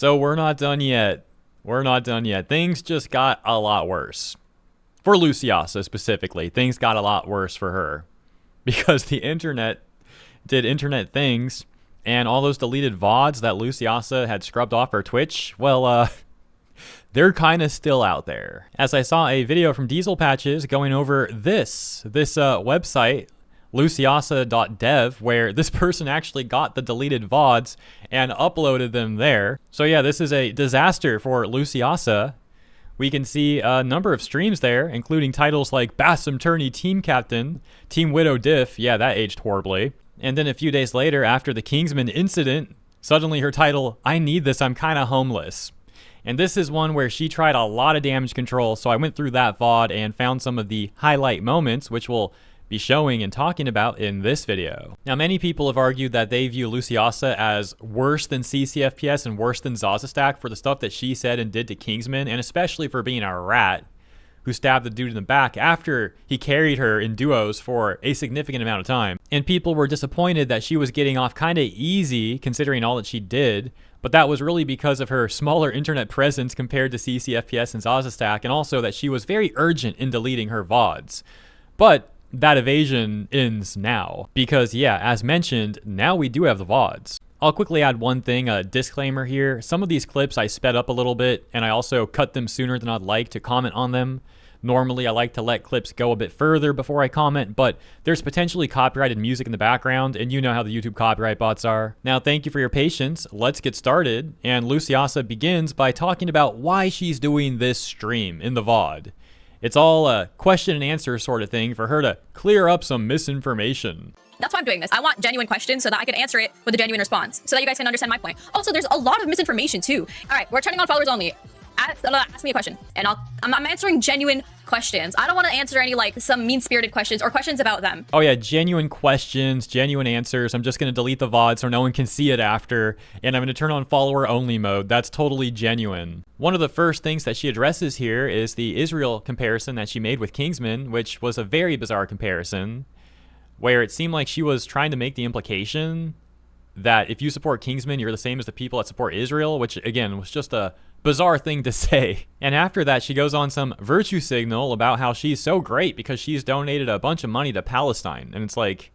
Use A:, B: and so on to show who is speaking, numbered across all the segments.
A: So we're not done yet. We're not done yet. Things just got a lot worse. For Luciyasa specifically, things got a lot worse for her. Because the internet did internet things, and all those deleted VODs that Luciyasa had scrubbed off her Twitch, well, they're kind of still out there. As I saw a video from Diesel Patches going over this website, Luciyasa.dev, where this person actually got the deleted VODs and uploaded them there. So yeah, this is a disaster for Luciyasa. We can see a number of streams there, including titles like Bassam Turney Team Captain, Team Widow Diff, yeah, that aged horribly. And then a few days later, after the Kingsman incident, suddenly her title, I Need This, I'm Kinda Homeless. And this is one where she tried a lot of damage control, so I went through that VOD and found some of the highlight moments, which we'll be showing and talking about in this video. Now, many people have argued that they view Luciyasa as worse than CCFPS and worse than Zazastack for the stuff that she said and did to Kingsman, and especially for being a rat who stabbed the dude in the back after he carried her in duos for a significant amount of time. And people were disappointed that she was getting off kind of easy considering all that she did, but that was really because of her smaller internet presence compared to CCFPS and Zazastack, and also that she was very urgent in deleting her VODs. But that evasion ends now, because yeah, as mentioned, now we do have the VODs. I'll quickly add one thing, a disclaimer here. Some of these clips I sped up a little bit, and I also cut them sooner than I'd like to comment on them. Normally, I like to let clips go a bit further before I comment, but there's potentially copyrighted music in the background, and you know how the YouTube copyright bots are. Now, thank you for your patience. Let's get started, and Luciyasa begins by talking about why she's doing this stream in the VOD. It's all a question and answer sort of thing for her to clear up some misinformation.
B: That's why I'm doing this. I want genuine questions so that I can answer it with a genuine response so that you guys can understand my point. Also, there's a lot of misinformation too. All right, we're turning on followers only. Ask me a question and I'm answering genuine questions. I don't want to answer any like some mean-spirited questions or questions about them.
A: Oh yeah, genuine questions, genuine answers. I'm just going to delete the VOD so no one can see it after, and I'm going to turn on follower only mode. That's totally genuine. One of the first things that she addresses here is the Israel comparison that she made with Kingsman, which was a very bizarre comparison, where it seemed like she was trying to make the implication that if you support Kingsman, you're the same as the people that support Israel, which again was just a bizarre thing to say. And after that, she goes on some virtue signal about how she's so great because she's donated a bunch of money to Palestine. And it's like,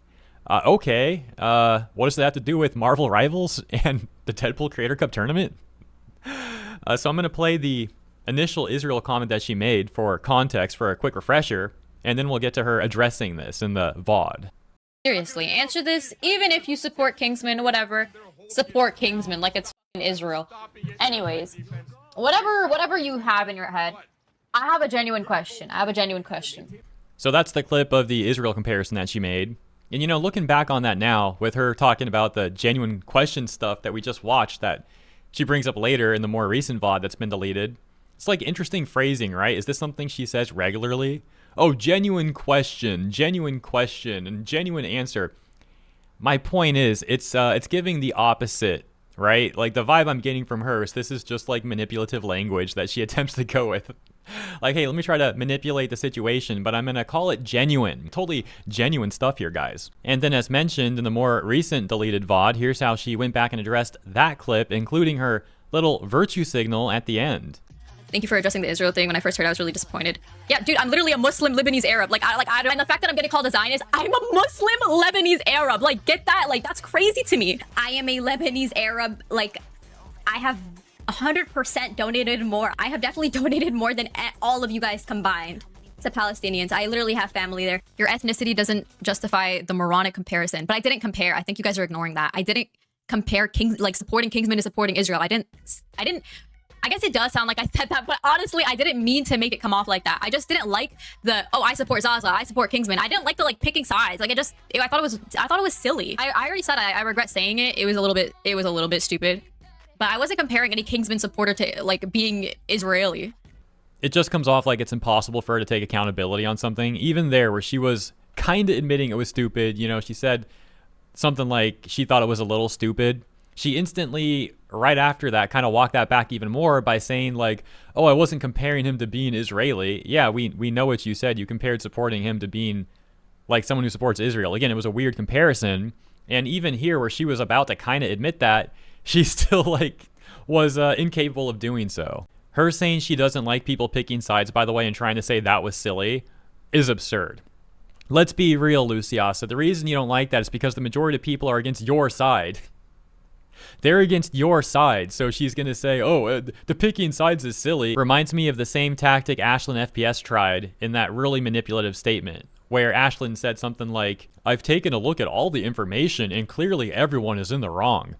A: okay, what does that have to do with Marvel Rivals and the Deadpool Creator Cup Tournament? So I'm going to play the initial Israel comment that she made for context for a quick refresher, and then we'll get to her addressing this in the VOD.
B: Seriously, answer this. Even if you support Kingsman, whatever, support Kingsman like it's Israel. Anyways, whatever you have in your head, I have a genuine question.
A: So that's the clip of the Israel comparison that she made. And you know, looking back on that now, with her talking about the genuine question stuff that we just watched that she brings up later in the more recent VOD that's been deleted, it's like interesting phrasing, right? Is this something she says regularly? Oh, genuine question, and genuine answer. My point is, it's giving the opposite, right? Like the vibe I'm getting from her is this is just like manipulative language that she attempts to go with. Like, hey, let me try to manipulate the situation, but I'm going to call it genuine. Totally genuine stuff here, guys. And then as mentioned in the more recent deleted VOD, here's how she went back and addressed that clip, including her little virtue signal at the end.
B: Thank you for addressing the Israel thing. When I first heard, I was really disappointed. Yeah, dude, I'm literally a Muslim Lebanese Arab. And the fact that I'm getting called a Zionist, I'm a Muslim Lebanese Arab. Like, get that? Like, that's crazy to me. I am a Lebanese Arab. Like, I have 100% donated more. I have definitely donated more than all of you guys combined to Palestinians. I literally have family there. Your ethnicity doesn't justify the moronic comparison. But I didn't compare. I think you guys are ignoring that. I didn't compare supporting Kingsman to supporting Israel. I guess it does sound like I said that, but honestly, I didn't mean to make it come off like that. I just didn't like the, oh, I support Zaza, I support Kingsman. I didn't like the picking sides. Like I thought it was silly. I already said I regret saying it. It was a little bit stupid, but I wasn't comparing any Kingsman supporter to being Israeli.
A: It just comes off like it's impossible for her to take accountability on something. Even there where she was kind of admitting it was stupid, you know, she said something like she thought it was a little stupid. She instantly, right after that, kind of walked that back even more by saying like, oh, I wasn't comparing him to being Israeli. Yeah, we know what you said. You compared supporting him to being like someone who supports Israel. Again, it was a weird comparison. And even here where she was about to kind of admit that, she still like was incapable of doing so. Her saying she doesn't like people picking sides, by the way, and trying to say that was silly is absurd. Let's be real, Luciyasa. The reason you don't like that is because the majority of people are against your side. They're against your side, so she's going to say, oh, the picking sides is silly. Reminds me of the same tactic Ashlyn FPS tried in that really manipulative statement, where Ashlyn said something like, I've taken a look at all the information and clearly everyone is in the wrong.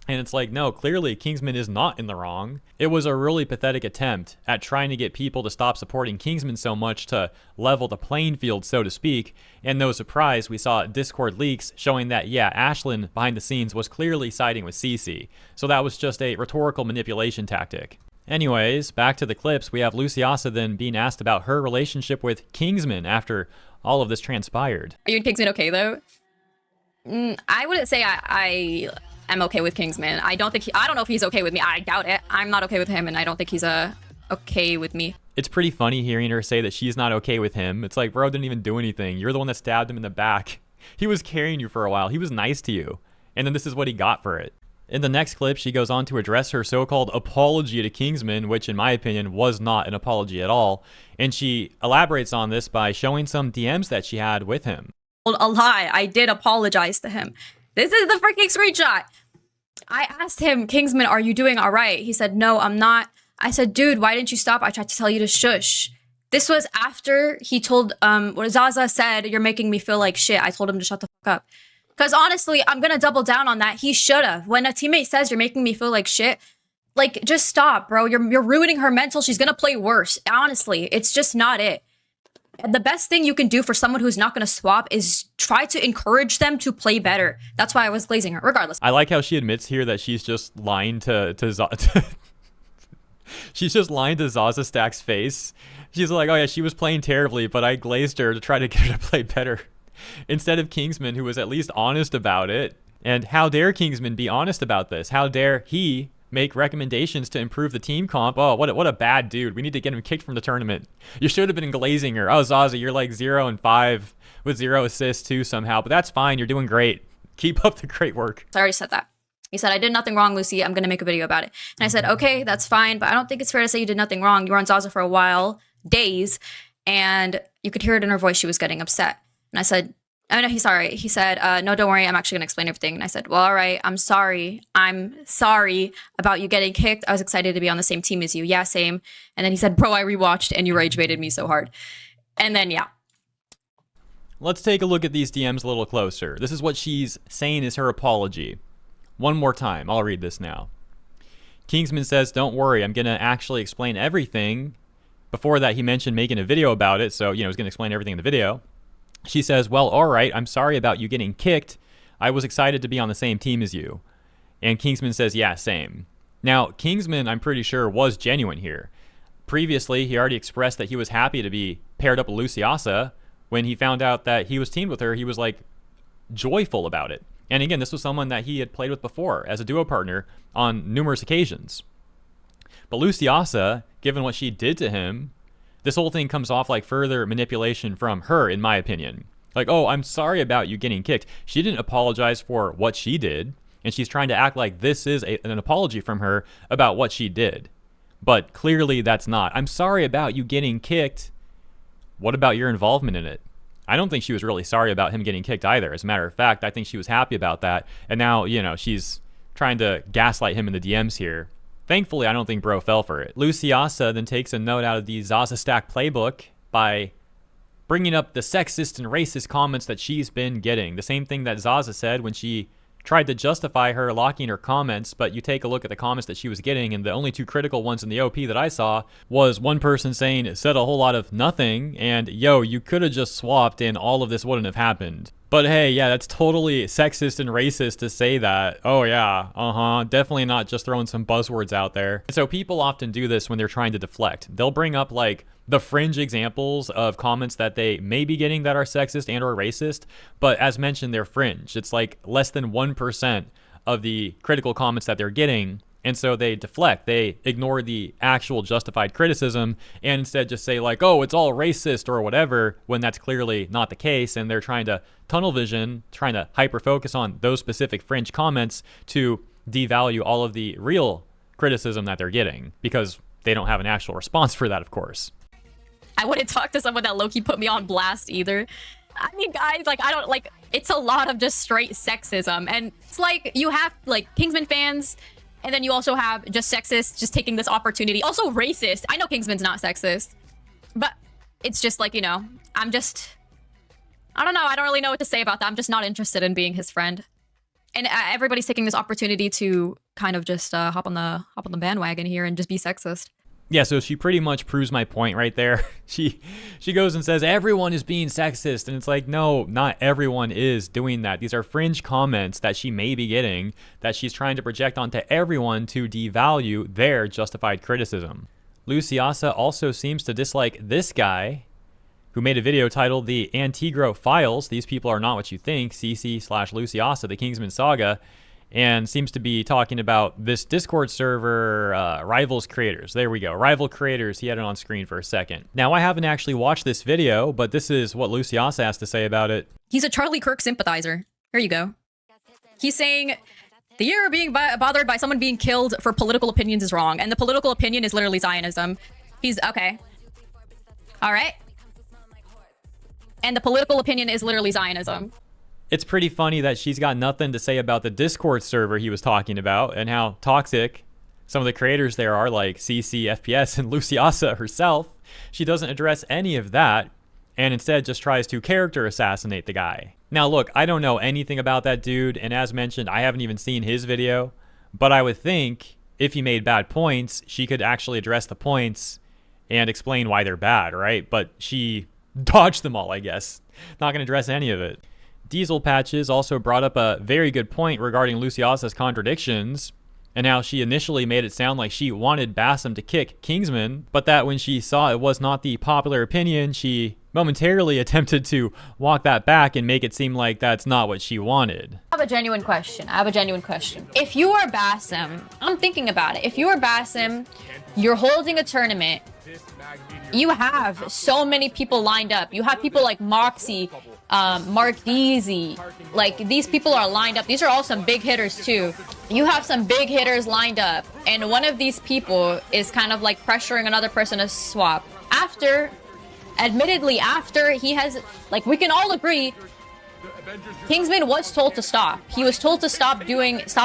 A: And it's like, no, clearly Kingsman is not in the wrong. It was a really pathetic attempt at trying to get people to stop supporting Kingsman so much to level the playing field, so to speak. And no surprise, we saw Discord leaks showing that, yeah, Ashlyn behind the scenes was clearly siding with Cece. So that was just a rhetorical manipulation tactic. Anyways, back to the clips, we have Luciyasa then being asked about her relationship with Kingsman after all of this transpired.
B: Are you and Kingsman okay, though? I wouldn't say I'm okay with Kingsman. I don't know if he's okay with me. I doubt it. I'm not okay with him, and I don't think he's okay with me.
A: It's pretty funny hearing her say that she's not okay with him. It's like, bro didn't even do anything. You're the one that stabbed him in the back. He was carrying you for a while. He was nice to you. And then this is what he got for it. In the next clip, she goes on to address her so-called apology to Kingsman, which in my opinion was not an apology at all. And she elaborates on this by showing some DMs that she had with him.
B: A lie. I did apologize to him. This is the freaking screenshot. I asked him, Kingsman, are you doing all right? He said, no, I'm not. I said, dude, why didn't you stop? I tried to tell you to shush. This was after he told, what Zaza said, you're making me feel like shit. I told him to shut the fuck up. Because honestly, I'm going to double down on that. He should have. When a teammate says you're making me feel like shit, like, just stop, bro. You're ruining her mental. She's going to play worse. Honestly, it's just not it. The best thing you can do for someone who's not going to swap is try to encourage them to play better. That's why I was glazing her, regardless.
A: I like how she admits here that she's just lying to she's just lying to Zaza Stack's face. She's like, oh yeah, she was playing terribly, but I glazed her to try to get her to play better. Instead of Kingsman, who was at least honest about it. And how dare Kingsman be honest about this? How dare he make recommendations to improve the team comp? Oh, what a bad dude. We need to get him kicked from the tournament. You should have been glazing her. Oh, Zaza, you're like 0 and 5 with 0 assists too somehow, but that's fine. You're doing great. Keep up the great work.
B: I already said that. He said, I did nothing wrong, Lucy. I'm going to make a video about it. And I said, okay, that's fine, but I don't think it's fair to say you did nothing wrong. You were on Zaza for a while, days, and you could hear it in her voice. She was getting upset. And I said, oh, no, he's sorry. He said, no, don't worry. I'm actually going to explain everything. And I said, well, all right. I'm sorry. I'm sorry about you getting kicked. I was excited to be on the same team as you. Yeah, same. And then he said, bro, I rewatched and you rage baited me so hard. And then, yeah.
A: Let's take a look at these DMs a little closer. This is what she's saying is her apology. One more time. I'll read this now. Kingsman says, don't worry. I'm going to actually explain everything. Before that, he mentioned making a video about it. So, he's going to explain everything in the video. She says, well, all right, I'm sorry about you getting kicked. I was excited to be on the same team as you. And Kingsman says, yeah, same. Now, Kingsman, I'm pretty sure, was genuine here. Previously, he already expressed that he was happy to be paired up with Luciyasa. When he found out that he was teamed with her, he was like joyful about it. And again, this was someone that he had played with before as a duo partner on numerous occasions. But Luciyasa, given what she did to him, this whole thing comes off like further manipulation from her, in my opinion. Like, oh, I'm sorry about you getting kicked. She didn't apologize for what she did, and she's trying to act like this is an apology from her about what she did. But clearly that's not. I'm sorry about you getting kicked. What about your involvement in it? I don't think she was really sorry about him getting kicked either. As a matter of fact, I think she was happy about that. And now, she's trying to gaslight him in the DMs here. Thankfully, I don't think bro fell for it. Luciyasa then takes a note out of the Zaza Stack playbook by bringing up the sexist and racist comments that she's been getting. The same thing that Zaza said when she tried to justify her locking her comments, but you take a look at the comments that she was getting, and the only two critical ones in the OP that I saw was one person saying it said a whole lot of nothing, and yo, you could have just swapped and all of this wouldn't have happened. But hey, yeah, that's totally sexist and racist to say that. Oh yeah, definitely not just throwing some buzzwords out there. And so people often do this when they're trying to deflect. They'll bring up like the fringe examples of comments that they may be getting that are sexist and or racist, but as mentioned, they're fringe. It's like less than 1% of the critical comments that they're getting. And so they deflect, they ignore the actual justified criticism and instead just say like, oh, it's all racist or whatever, when that's clearly not the case. And they're trying to tunnel vision, trying to hyper focus on those specific fringe comments to devalue all of the real criticism that they're getting, because they don't have an actual response for that, of course.
B: I wouldn't talk to someone that low-key put me on blast either. I mean, guys, like, I don't, like, it's a lot of just straight sexism. And it's like, you have, like, Kingsman fans, and then you also have just sexists just taking this opportunity. Also racist. I know Kingsman's not sexist, but it's just like, you know, I don't know. I don't really know what to say about that. I'm just not interested in being his friend. And everybody's taking this opportunity to kind of just hop on the bandwagon here and just be sexist.
A: Yeah, so she pretty much proves my point right there. She goes and says everyone is being sexist, and it's like, no, not everyone is doing that. These are fringe comments that she may be getting that she's trying to project onto everyone to devalue their justified criticism. Luciyasa also seems to dislike this guy who made a video titled The AndTGro Files. These people are not what you think, CC/Luciyasa, the Kingsman saga, and seems to be talking about this Discord server, Rivals Creators. There we go, Rival Creators. He had it on screen for a second. Now, I haven't actually watched this video, but this is what Luciyasa has to say about it.
B: He's a Charlie Kirk sympathizer. Here you go. He's saying, the year of being bothered by someone being killed for political opinions is wrong, and the political opinion is literally Zionism. He's, okay. All right. And the political opinion is literally Zionism.
A: It's pretty funny that she's got nothing to say about the Discord server he was talking about and how toxic some of the creators there are, like CC, FPS, and Luciyasa herself. She doesn't address any of that and instead just tries to character assassinate the guy. Now look, I don't know anything about that dude, and as mentioned, I haven't even seen his video, but I would think if he made bad points, she could actually address the points and explain why they're bad, right? But she dodged them all, I guess. Not going to address any of it. Diesel Patches also brought up a very good point regarding Luciyasa's contradictions, and how she initially made it sound like she wanted Bassam to kick Kingsman, but that when she saw it was not the popular opinion, she momentarily attempted to walk that back and make it seem like that's not what she wanted.
B: I have a genuine question. If you are Bassam, I'm thinking about it. If you are Bassam, you're holding a tournament, you have so many people lined up. You have people like Moxie, Mark Deasy, like these people are lined up. These are all some big hitters too. You have some big hitters lined up, and one of these people is kind of like pressuring another person to swap. Admittedly, after he has, like, we can all agree, Kingsman was told to stop. He was told to stop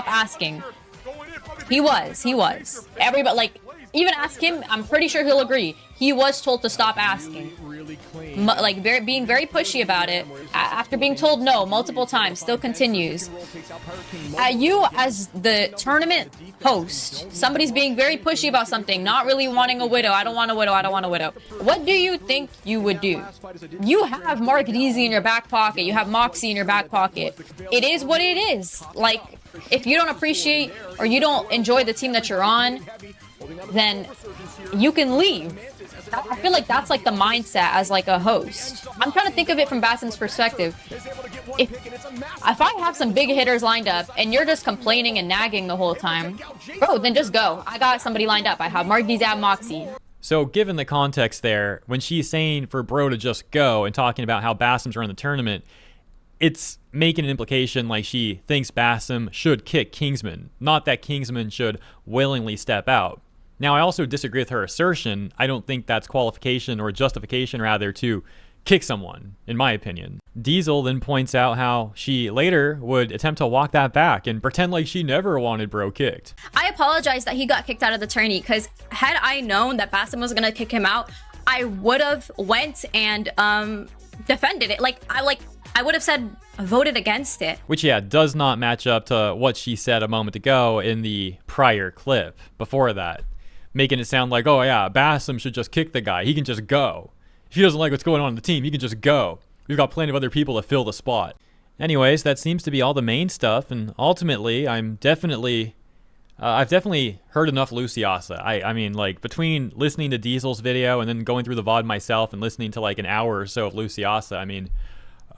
B: asking. He was. Everybody, like, even ask him, I'm pretty sure he'll agree. He was told to stop asking. Like, being very pushy about it. After being told no multiple times, still continues. You, as the tournament host, somebody's being very pushy about something, not really wanting a widow. I don't want a widow. What do you think you would do? You have Mark Deasy in your back pocket. You have Moxie in your back pocket. It is what it is. Like, if you don't appreciate or you don't enjoy the team that you're on, then you can leave. I feel like that's like the mindset as like a host. I'm trying to think of it from Bassam's perspective. If I have some big hitters lined up and you're just complaining and nagging the whole time, bro, then just go. I got somebody lined up. I have Mark Deasy, Moxie.
A: So given the context there, when she's saying for bro to just go and talking about how Bassam's run the tournament, it's making an implication like she thinks Bassam should kick Kingsman, not that Kingsman should willingly step out. Now, I also disagree with her assertion. I don't think that's qualification or justification, rather, to kick someone, in my opinion. Diesel then points out how she later would attempt to walk that back and pretend like she never wanted bro kicked.
B: I apologize that he got kicked out of the tourney, because had I known that Bassam was going to kick him out, I would have went and defended it. I would have said, voted against it.
A: Which, yeah, does not match up to what she said a moment ago in the prior clip before that. Making it sound like, oh yeah, Bassam should just kick the guy. He can just go. If he doesn't like what's going on in the team, he can just go. We've got plenty of other people to fill the spot. Anyways, that seems to be all the main stuff, and ultimately, I've definitely heard enough Luciyasa. I mean, like, between listening to Diesel's video and then going through the VOD myself and listening to like an hour or so of Luciyasa, I mean,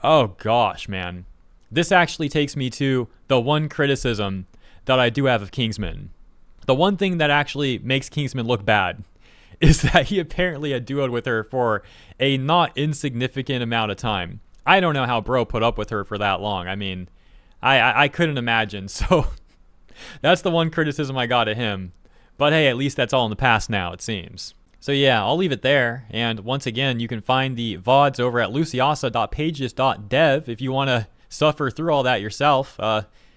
A: oh gosh, man. This actually takes me to the one criticism that I do have of Kingsman. The one thing that actually makes Kingsman look bad is that he apparently had duoed with her for a not insignificant amount of time. I don't know how bro put up with her for that long. I mean, I couldn't imagine. So that's the one criticism I got of him. But hey, at least that's all in the past now, it seems. So yeah, I'll leave it there. And once again, you can find the VODs over at luciyasa.pages.dev if you want to suffer through all that yourself.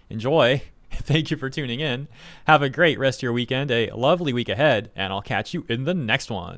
A: Enjoy. Thank you for tuning in. Have a great rest of your weekend, a lovely week ahead, and I'll catch you in the next one.